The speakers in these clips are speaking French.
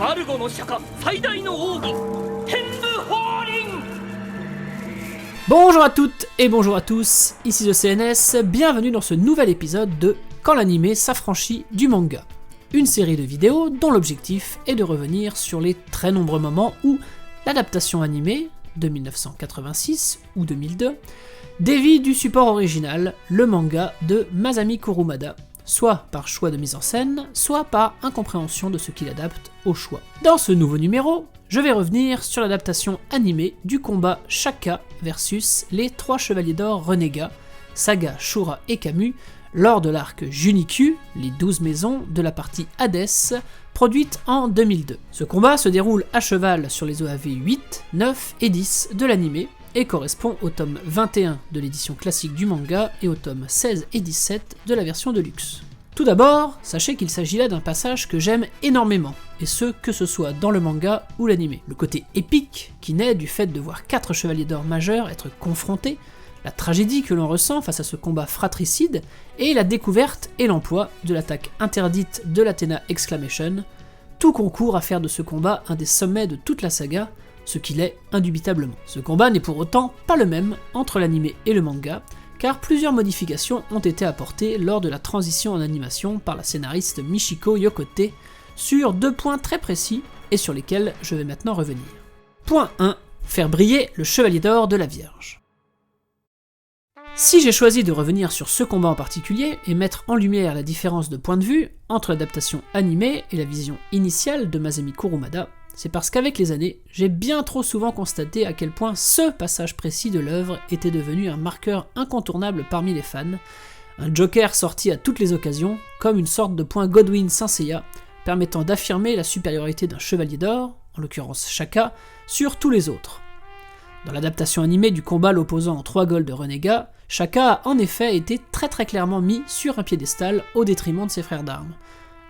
バルゴの釈迦最大の奥義天武法輪。 Bonjour à toutes et bonjour à tous, ici The CNS, bienvenue dans ce nouvel épisode de Quand l'anime s'affranchit du manga. Une série de vidéos dont l'objectif est de revenir sur les très nombreux moments où l'adaptation animée de 1986 ou 2002 dévie du support original, le manga de Masami Kurumada, soit par choix de mise en scène, soit par incompréhension de ce qu'il adapte au choix. Dans ce nouveau numéro, je vais revenir sur l'adaptation animée du combat Shaka versus les 3 chevaliers d'or renégats, Saga, Shura et Camus, lors de l'arc Junikyu, les 12 maisons de la partie Hades, produite en 2002. Ce combat se déroule à cheval sur les OAV 8, 9 et 10 de l'anime, et correspond au tome 21 de l'édition classique du manga et au tome 16 et 17 de la version de luxe. Tout d'abord, sachez qu'il s'agit là d'un passage que j'aime énormément, et que ce soit dans le manga ou l'anime. Le côté épique qui naît du fait de voir 4 chevaliers d'or majeurs être confrontés, la tragédie que l'on ressent face à ce combat fratricide, et la découverte et l'emploi de l'attaque interdite de l'Athena Exclamation, tout concourt à faire de ce combat un des sommets de toute la saga, ce qu'il est indubitablement. Ce combat n'est pour autant pas le même entre l'anime et le manga, car plusieurs modifications ont été apportées lors de la transition en animation par la scénariste Michiko Yokote sur 2 points très précis et sur lesquels je vais maintenant revenir. Point 1. Faire briller le chevalier d'or de la Vierge. Si j'ai choisi de revenir sur ce combat en particulier et mettre en lumière la différence de point de vue entre l'adaptation animée et la vision initiale de Masami Kurumada, c'est parce qu'avec les années, j'ai bien trop souvent constaté à quel point ce passage précis de l'œuvre était devenu un marqueur incontournable parmi les fans, un joker sorti à toutes les occasions, comme une sorte de point Godwin-Saint Seiya, permettant d'affirmer la supériorité d'un chevalier d'or, en l'occurrence Shaka, sur tous les autres. Dans l'adaptation animée du combat l'opposant en 3 golds de renégat, Shaka a en effet été très clairement mis sur un piédestal au détriment de ses frères d'armes,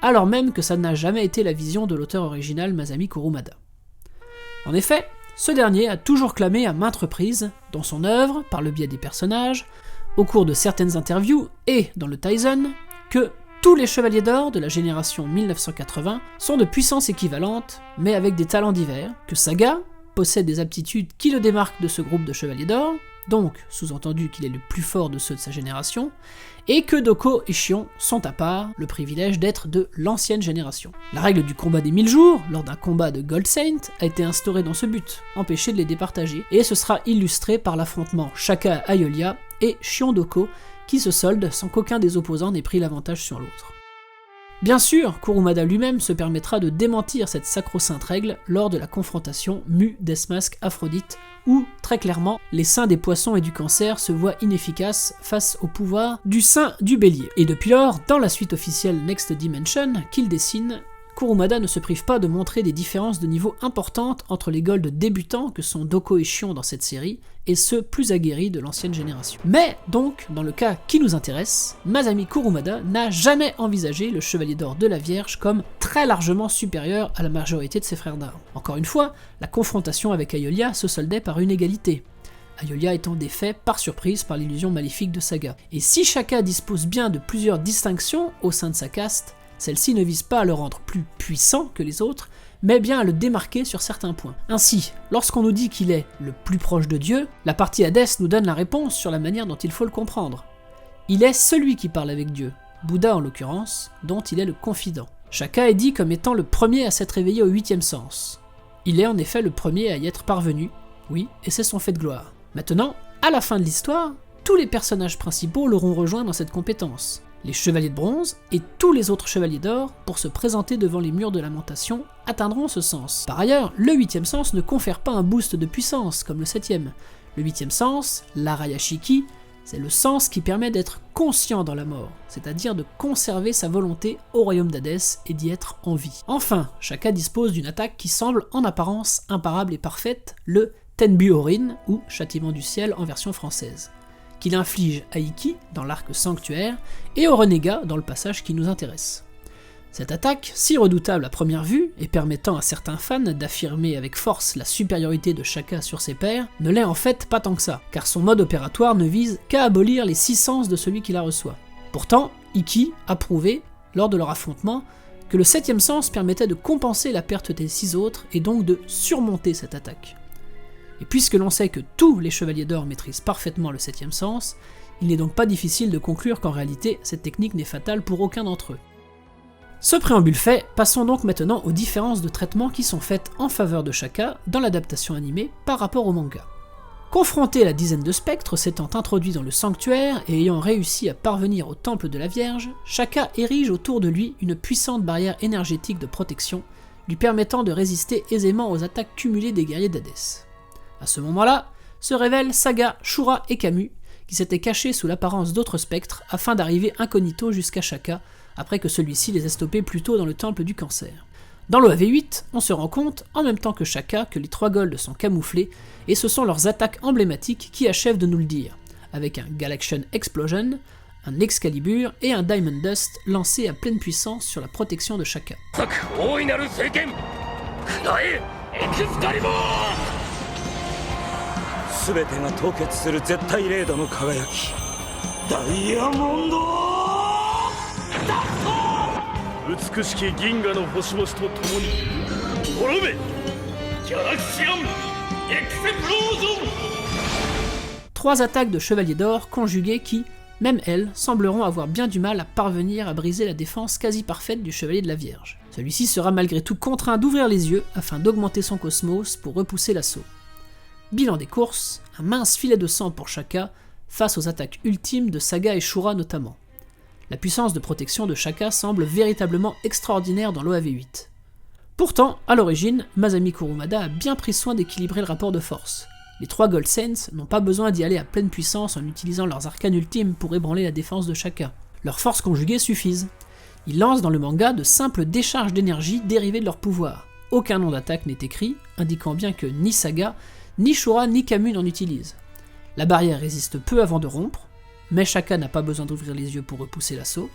alors même que ça n'a jamais été la vision de l'auteur original Masami Kurumada. En effet, ce dernier a toujours clamé à maintes reprises, dans son œuvre, par le biais des personnages, au cours de certaines interviews et dans le Taisen, que tous les chevaliers d'or de la génération 1980 sont de puissance équivalente, mais avec des talents divers, que Saga possède des aptitudes qui le démarquent de ce groupe de chevaliers d'or, donc sous-entendu qu'il est le plus fort de ceux de sa génération, et que Doko et Shion sont à part, le privilège d'être de l'ancienne génération. La règle du combat des 1000 jours, lors d'un combat de Gold Saint, a été instaurée dans ce but, empêcher de les départager, et ce sera illustré par l'affrontement Shaka Ayolia et Shion Doko, qui se solde sans qu'aucun des opposants n'ait pris l'avantage sur l'autre. Bien sûr, Kurumada lui-même se permettra de démentir cette sacro-sainte règle lors de la confrontation Mu-Deathmask-Aphrodite, où, très clairement, les seins des poissons et du cancer se voient inefficaces face au pouvoir du sein du bélier. Et depuis lors, dans la suite officielle Next Dimension qu'il dessine, Kurumada ne se prive pas de montrer des différences de niveau importantes entre les golds débutants que sont Doko et Shion dans cette série, et ceux plus aguerris de l'ancienne génération. Mais donc, dans le cas qui nous intéresse, Masami Kurumada n'a jamais envisagé le chevalier d'or de la Vierge comme très largement supérieur à la majorité de ses frères d'armes. Encore une fois, la confrontation avec Ayolia se soldait par une égalité, Ayolia étant défait par surprise par l'illusion maléfique de Saga. Et si Shaka dispose bien de plusieurs distinctions au sein de sa caste, celle-ci ne vise pas à le rendre plus puissant que les autres, mais bien à le démarquer sur certains points. Ainsi, lorsqu'on nous dit qu'il est le plus proche de Dieu, la partie Hades nous donne la réponse sur la manière dont il faut le comprendre. Il est celui qui parle avec Dieu, Bouddha en l'occurrence, dont il est le confident. Shaka est dit comme étant le premier à s'être réveillé au 8e sens. Il est en effet le premier à y être parvenu, oui, et c'est son fait de gloire. Maintenant, à la fin de l'histoire, tous les personnages principaux l'auront rejoint dans cette compétence. Les chevaliers de bronze et tous les autres chevaliers d'or, pour se présenter devant les murs de lamentation, atteindront ce sens. Par ailleurs, le 8e sens ne confère pas un boost de puissance, comme le 7e. Le 8e sens, l'Arayashiki, c'est le sens qui permet d'être conscient dans la mort, c'est-à-dire de conserver sa volonté au royaume d'Hadès et d'y être en vie. Enfin, Shaka dispose d'une attaque qui semble en apparence imparable et parfaite, le Tenbu-Orin, ou Châtiment du ciel en version française, qu'il inflige à Ikki dans l'arc Sanctuaire et au renégat dans le passage qui nous intéresse. Cette attaque, si redoutable à première vue et permettant à certains fans d'affirmer avec force la supériorité de Shaka sur ses pairs, ne l'est en fait pas tant que ça, car son mode opératoire ne vise qu'à abolir les 6 sens de celui qui la reçoit. Pourtant, Ikki a prouvé, lors de leur affrontement, que le 7ème sens permettait de compenser la perte des 6 autres et donc de surmonter cette attaque. Et puisque l'on sait que tous les chevaliers d'or maîtrisent parfaitement le 7ème sens, il n'est donc pas difficile de conclure qu'en réalité cette technique n'est fatale pour aucun d'entre eux. Ce préambule fait, passons donc maintenant aux différences de traitement qui sont faites en faveur de Shaka dans l'adaptation animée par rapport au manga. Confronté à la dizaine de spectres s'étant introduits dans le sanctuaire et ayant réussi à parvenir au temple de la Vierge, Shaka érige autour de lui une puissante barrière énergétique de protection, lui permettant de résister aisément aux attaques cumulées des guerriers d'Hadès. À ce moment-là, se révèlent Saga, Shura et Camus, qui s'étaient cachés sous l'apparence d'autres spectres afin d'arriver incognito jusqu'à Shaka, après que celui-ci les ait stoppés plus tôt dans le temple du cancer. Dans l'OAV8, on se rend compte, en même temps que Shaka, que les 3 golds sont camouflés, et ce sont leurs attaques emblématiques qui achèvent de nous le dire, avec un Galaxian Explosion, un Excalibur et un Diamond Dust lancé à pleine puissance sur la protection de Shaka. Trois attaques de chevalier d'or conjuguées qui, même elles, sembleront avoir bien du mal à parvenir à briser la défense quasi parfaite du chevalier de la Vierge. Celui-ci sera malgré tout contraint d'ouvrir les yeux afin d'augmenter son cosmos pour repousser l'assaut. Bilan des courses, un mince filet de sang pour Shaka face aux attaques ultimes de Saga et Shura notamment. La puissance de protection de Shaka semble véritablement extraordinaire dans l'OAV8. Pourtant, à l'origine, Masami Kurumada a bien pris soin d'équilibrer le rapport de force. Les 3 Gold Saints n'ont pas besoin d'y aller à pleine puissance en utilisant leurs arcanes ultimes pour ébranler la défense de Shaka. Leurs forces conjuguées suffisent. Ils lancent dans le manga de simples décharges d'énergie dérivées de leur pouvoir. Aucun nom d'attaque n'est écrit, indiquant bien que ni Saga, ni Shura, ni Camus n'en utilisent. La barrière résiste peu avant de rompre, mais Shaka n'a pas besoin d'ouvrir les yeux pour repousser l'assaut.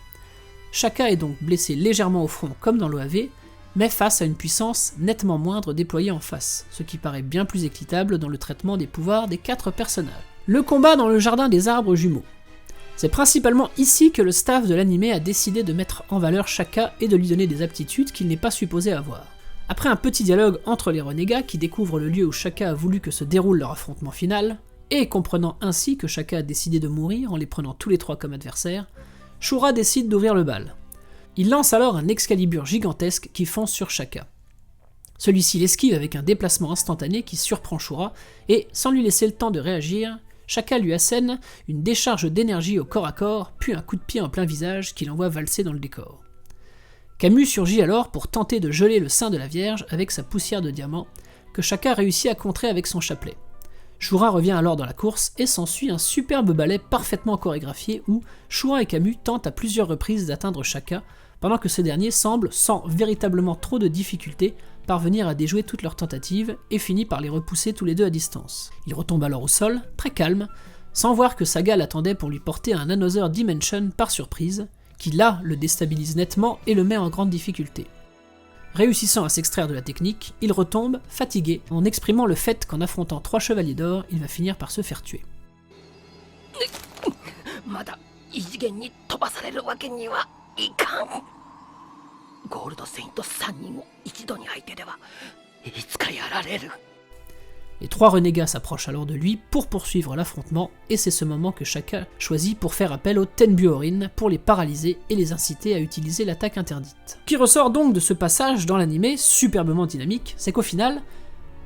Shaka est donc blessé légèrement au front comme dans l'OAV, mais face à une puissance nettement moindre déployée en face, ce qui paraît bien plus équitable dans le traitement des pouvoirs des 4 personnages. Le combat dans le jardin des arbres jumeaux. C'est principalement ici que le staff de l'anime a décidé de mettre en valeur Shaka et de lui donner des aptitudes qu'il n'est pas supposé avoir. Après un petit dialogue entre les renégats qui découvrent le lieu où Shaka a voulu que se déroule leur affrontement final, et comprenant ainsi que Shaka a décidé de mourir en les prenant tous les 3 comme adversaires, Shura décide d'ouvrir le bal. Il lance alors un Excalibur gigantesque qui fonce sur Shaka. Celui-ci l'esquive avec un déplacement instantané qui surprend Shura, et sans lui laisser le temps de réagir, Shaka lui assène une décharge d'énergie au corps à corps, puis un coup de pied en plein visage qui l'envoie valser dans le décor. Camus surgit alors pour tenter de geler le sein de la Vierge avec sa poussière de diamant, que Shaka réussit à contrer avec son chapelet. Shura revient alors dans la course et s'ensuit un superbe ballet parfaitement chorégraphié où Shura et Camus tentent à plusieurs reprises d'atteindre Shaka, pendant que ce dernier semble, sans véritablement trop de difficultés, parvenir à déjouer toutes leurs tentatives et finit par les repousser tous les deux à distance. Il retombe alors au sol, très calme, sans voir que Saga l'attendait pour lui porter un Another Dimension par surprise, qui là le déstabilise nettement et le met en grande difficulté. Réussissant à s'extraire de la technique, il retombe, fatigué, en exprimant le fait qu'en affrontant 3 chevaliers d'or, il va finir par se faire tuer. Les 3 renégats s'approchent alors de lui pour poursuivre l'affrontement, et c'est ce moment que Shaka choisit pour faire appel aux Tenbyorin pour les paralyser et les inciter à utiliser l'attaque interdite. Ce qui ressort donc de ce passage dans l'anime, superbement dynamique, c'est qu'au final,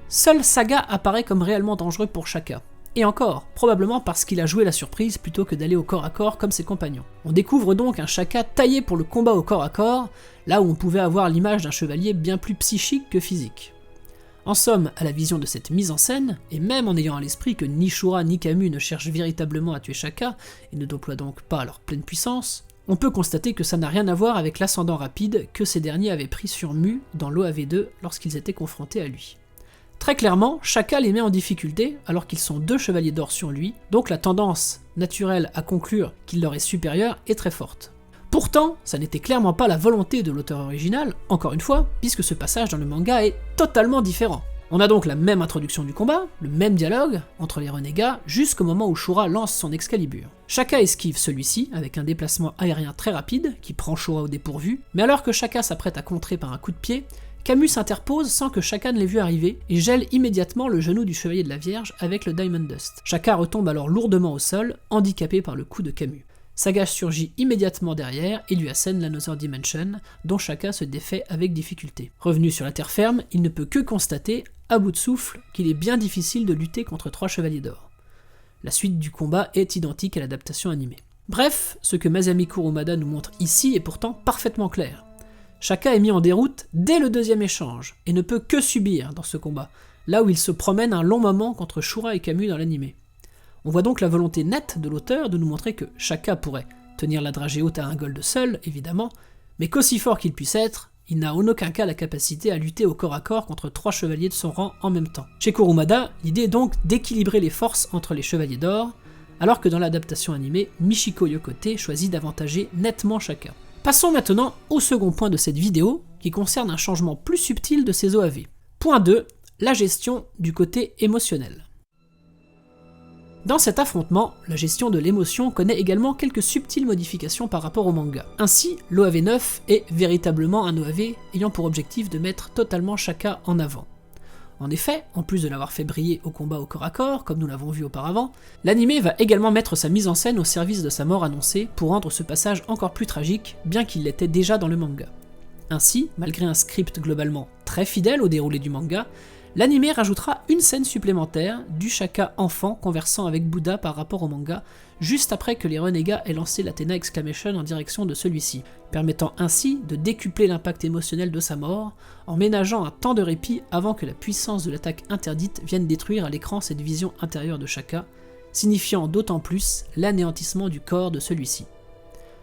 seul Saga apparaît comme réellement dangereux pour Shaka. Et encore, probablement parce qu'il a joué la surprise plutôt que d'aller au corps à corps comme ses compagnons. On découvre donc un Shaka taillé pour le combat au corps à corps, là où on pouvait avoir l'image d'un chevalier bien plus psychique que physique. En somme, à la vision de cette mise en scène, et même en ayant à l'esprit que ni Shura ni Camus ne cherchent véritablement à tuer Shaka, et ne déploient donc pas à leur pleine puissance, on peut constater que ça n'a rien à voir avec l'ascendant rapide que ces derniers avaient pris sur Mu dans l'OAV2 lorsqu'ils étaient confrontés à lui. Très clairement, Shaka les met en difficulté alors qu'ils sont 2 chevaliers d'or sur lui, donc la tendance naturelle à conclure qu'il leur est supérieur est très forte. Pourtant, ça n'était clairement pas la volonté de l'auteur original, encore une fois, puisque ce passage dans le manga est totalement différent. On a donc la même introduction du combat, le même dialogue entre les renégats, jusqu'au moment où Shura lance son Excalibur. Shaka esquive celui-ci avec un déplacement aérien très rapide qui prend Shura au dépourvu, mais alors que Shaka s'apprête à contrer par un coup de pied, Camus s'interpose sans que Shaka ne l'ait vu arriver et gèle immédiatement le genou du Chevalier de la Vierge avec le Diamond Dust. Shaka retombe alors lourdement au sol, handicapé par le coup de Camus. Saga surgit immédiatement derrière et lui assène l'Another Dimension, dont Shaka se défait avec difficulté. Revenu sur la terre ferme, il ne peut que constater, à bout de souffle, qu'il est bien difficile de lutter contre 3 Chevaliers d'Or. La suite du combat est identique à l'adaptation animée. Bref, ce que Masami Kurumada nous montre ici est pourtant parfaitement clair. Shaka est mis en déroute dès le 2e échange, et ne peut que subir dans ce combat, là où il se promène un long moment contre Shura et Camus dans l'animé. On voit donc la volonté nette de l'auteur de nous montrer que Shaka pourrait tenir la dragée haute à un gold seul, évidemment, mais qu'aussi fort qu'il puisse être, il n'a en aucun cas la capacité à lutter au corps à corps contre 3 chevaliers de son rang en même temps. Chez Kurumada, l'idée est donc d'équilibrer les forces entre les chevaliers d'or, alors que dans l'adaptation animée, Michiko Yokote choisit d'avantager nettement Shaka. Passons maintenant au second point de cette vidéo, qui concerne un changement plus subtil de ces OAV. Point 2, la gestion du côté émotionnel. Dans cet affrontement, la gestion de l'émotion connaît également quelques subtiles modifications par rapport au manga. Ainsi, l'OAV 9 est véritablement un OAV ayant pour objectif de mettre totalement Shaka en avant. En effet, en plus de l'avoir fait briller au combat au corps à corps, comme nous l'avons vu auparavant, l'anime va également mettre sa mise en scène au service de sa mort annoncée pour rendre ce passage encore plus tragique, bien qu'il l'était déjà dans le manga. Ainsi, malgré un script globalement très fidèle au déroulé du manga, l'anime rajoutera une scène supplémentaire du Shaka enfant conversant avec Bouddha par rapport au manga, juste après que les renégats aient lancé l'Athena Exclamation en direction de celui-ci, permettant ainsi de décupler l'impact émotionnel de sa mort, en ménageant un temps de répit avant que la puissance de l'attaque interdite vienne détruire à l'écran cette vision intérieure de Shaka, signifiant d'autant plus l'anéantissement du corps de celui-ci.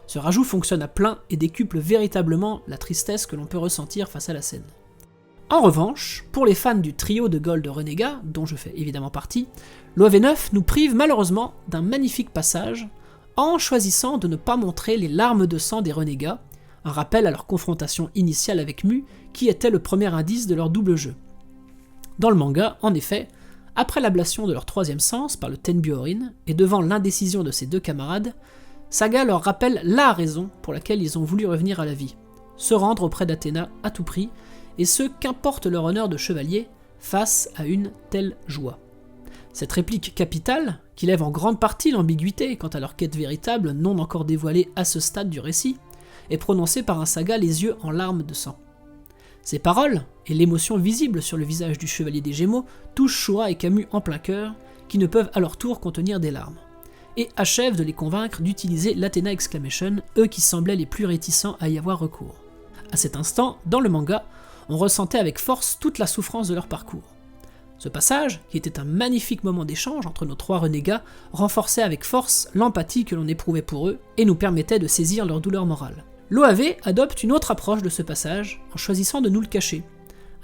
Ce rajout fonctionne à plein et décuple véritablement la tristesse que l'on peut ressentir face à la scène. En revanche, pour les fans du trio de Gold Renégat, dont je fais évidemment partie, l'OAV9 nous prive malheureusement d'un magnifique passage en choisissant de ne pas montrer les larmes de sang des renégats, un rappel à leur confrontation initiale avec Mu, qui était le premier indice de leur double jeu. Dans le manga, en effet, après l'ablation de leur 3e sens par le Tenbyorin, et devant l'indécision de ses 2 camarades, Saga leur rappelle la raison pour laquelle ils ont voulu revenir à la vie, se rendre auprès d'Athéna à tout prix, et ce qu'importe leur honneur de chevalier face à une telle joie. Cette réplique capitale, qui lève en grande partie l'ambiguïté quant à leur quête véritable non encore dévoilée à ce stade du récit, est prononcée par un Saga les yeux en larmes de sang. Ces paroles, et l'émotion visible sur le visage du chevalier des Gémeaux, touchent Shura et Camus en plein cœur, qui ne peuvent à leur tour contenir des larmes, et achèvent de les convaincre d'utiliser l'Athena Exclamation, eux qui semblaient les plus réticents à y avoir recours. À cet instant, dans le manga, on ressentait avec force toute la souffrance de leur parcours. Ce passage, qui était un magnifique moment d'échange entre nos 3 renégats, renforçait avec force l'empathie que l'on éprouvait pour eux et nous permettait de saisir leur douleur morale. L'OAV adopte une autre approche de ce passage en choisissant de nous le cacher.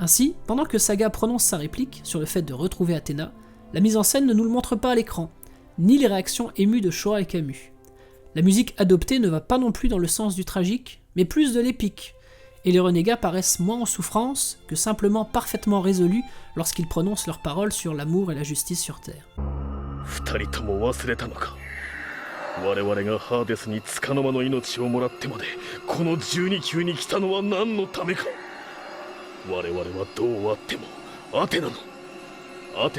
Ainsi, pendant que Saga prononce sa réplique sur le fait de retrouver Athéna, la mise en scène ne nous le montre pas à l'écran, ni les réactions émues de Shura et Camus. La musique adoptée ne va pas non plus dans le sens du tragique, mais plus de l'épique, et les renégats paraissent moins en souffrance que simplement parfaitement résolus lorsqu'ils prononcent leurs paroles sur l'amour et la justice sur Terre. 二人とも忘れたのか。我々がハーデスに束の間の命をもらってまでこの12級に来たのは何のためか。我々はどうあってもアテ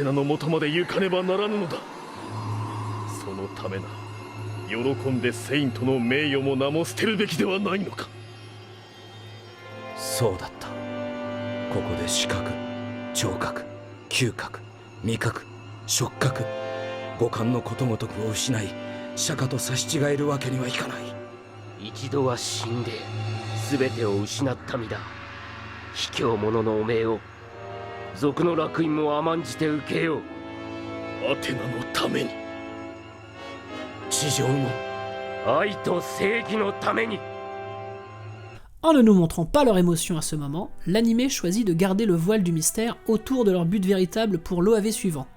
ナの元まで行かねばならぬのだ。そのためなら喜んでセイントの名誉も名も捨てるべきではないのか。そうだった。ここで視覚、聴覚、嗅覚、味覚、触覚、五感のことごとくを失い、釈迦と差し違えるわけにはいかない。一度は死んで全てを失った身だ。卑怯者のおめえを賊の烙印も甘んじて受けよう。アテナのために、地上も愛と正義のために。En ne nous montrant pas leur émotion à ce moment, l'anime choisit de garder le voile du mystère autour de leur but véritable pour l'OAV suivant,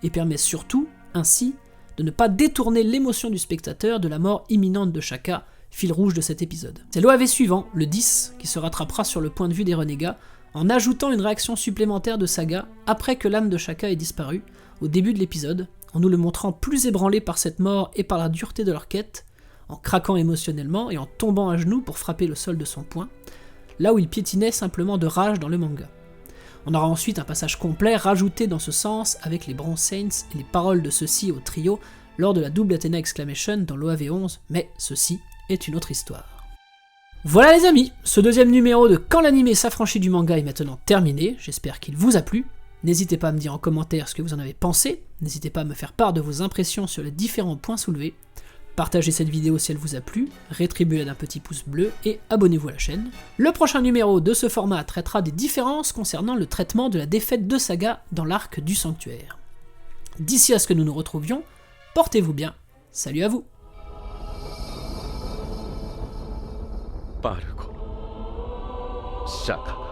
et permet surtout, ainsi, de ne pas détourner l'émotion du spectateur de la mort imminente de Shaka, fil rouge de cet épisode. C'est l'OAV suivant, le 10, qui se rattrapera sur le point de vue des renégats, en ajoutant une réaction supplémentaire de Saga après que l'âme de Shaka ait disparu, au début de l'épisode, en nous le montrant plus ébranlé par cette mort et par la dureté de leur quête, en craquant émotionnellement et en tombant à genoux pour frapper le sol de son poing, là où il piétinait simplement de rage dans le manga. On aura ensuite un passage complet rajouté dans ce sens avec les Bronze Saints et les paroles de ceux-ci au trio lors de la double Athena Exclamation dans l'OAV11, mais ceci est une autre histoire. Voilà les amis, ce deuxième numéro de Quand l'animé s'affranchit du manga est maintenant terminé, j'espère qu'il vous a plu. N'hésitez pas à me dire en commentaire ce que vous en avez pensé, n'hésitez pas à me faire part de vos impressions sur les différents points soulevés. Partagez cette vidéo si elle vous a plu, rétribuez-la d'un petit pouce bleu et abonnez-vous à la chaîne. Le prochain numéro de ce format traitera des différences concernant le traitement de la défaite de Saga dans l'arc du sanctuaire. D'ici à ce que nous nous retrouvions, portez-vous bien, salut à vous. バルコ釈